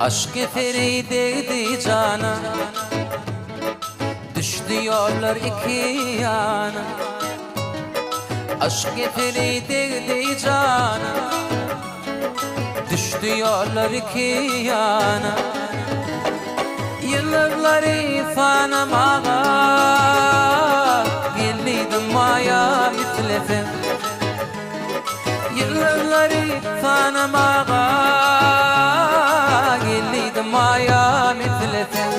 Aşk-ı Feride'ydi cana, düştü yollar iki yana. Aşk-ı Feride'ydi cana, düştü yollar iki yana. Yılları fanamağa, geliydim maya ütlefim. Yılları fanamağa, maya mitlefim.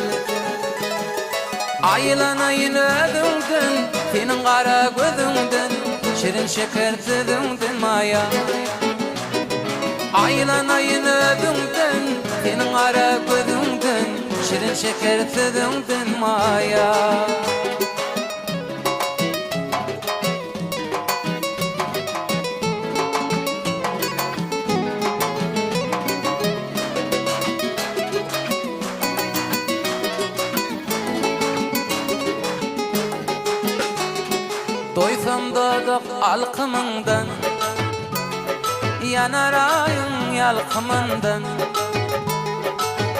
Aylanayın ödüldün, senin kara gözündün, şirin şeker tüdündün maya. Aylanayın ödüldün, senin kara gözündün, şirin şeker tüdündün maya. Doysam dodak alkımından, yanar ayın yalkımından.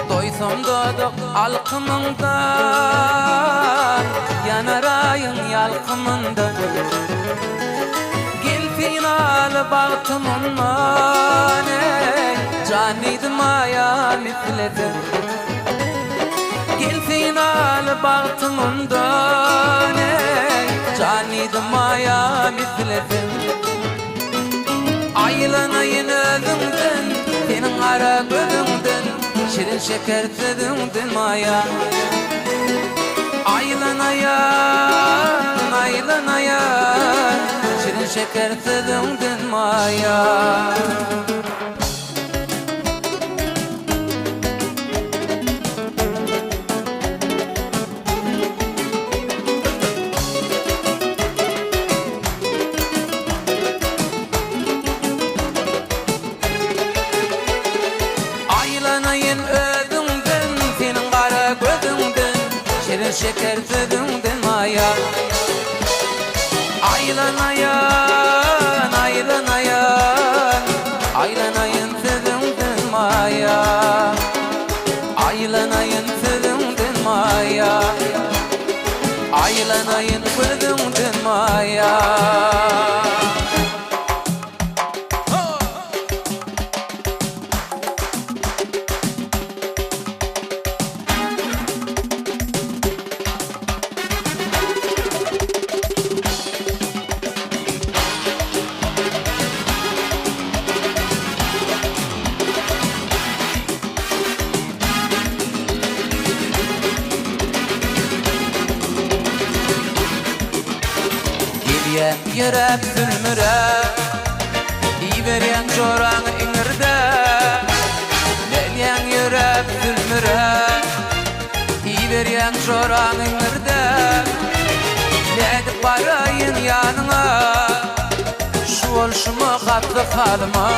Doysam dodak alkımından, yanar ayın yalkımından. Gel final bağtımından, canıydım aya mitledim. Gel final bağtımından, canıydım maya mitledim. Aylanayın ödümdün, senin kara gözündün, şirin şeker tüdündün maya. Aylanayın, aylanayın, şirin şeker tüdündün maya. Aylanayın ödündün, senin kara gözündün, şirin şeker tüdündün maya. Aylanayın, aylanayın, aylanayın tüdündün maya. Aylanayın tüdündün maya. Aylanayın tüdündün maya. Yürep sülmüre, İveren coran inirde. Lelyen yürep sülmüre, İveren coran inirde. Ledip barayın yanına, şu olşumu katlı kalıma.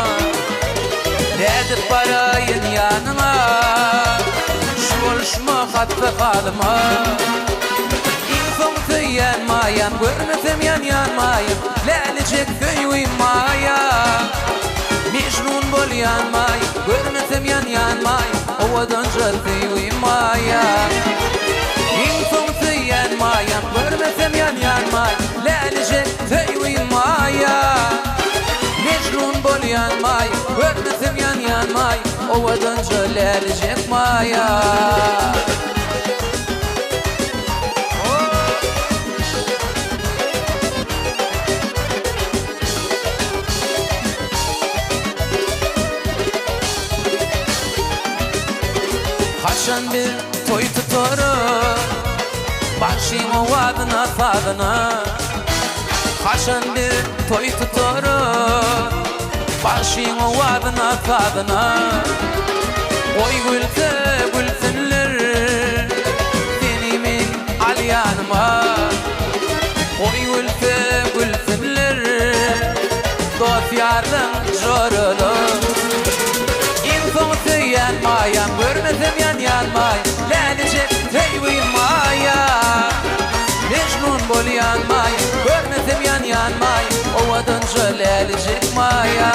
Ledip barayın yanına, şu olşumu katlı kalıma. Yanmayan, görmesem yanmayan, lelecek köy uymaya. Mecnun bol yanmayan, görmesem yanmayan, ovadan jaltı uymaya. İnsansı yanmayan, görmesem yanmayan, lelecek köy uymaya. Mecnun bol yanmayan, görmesem yanmayan, ovadan jaltı lelecek maya. Kaçan bir toy tutarım, başım ovadına fadına. Kaçan bir toy tutarım, başım ovadına fadına. Oy gülse gülsünler, senimin alyanıma. Oy gülse gülsünler, dost yardım jorulur. İnsansı yanmayan, görmesem yanmayan, lelecek teyvim maya. Mecnun bol yanmayan, görmesem yanmayan, ovadan lelecek maya.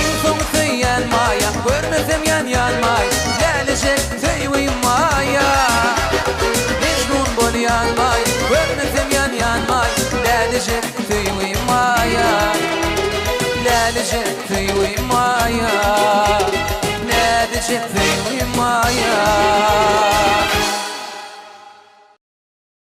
İnsansı yanmayan, görmesem yanmayan, gece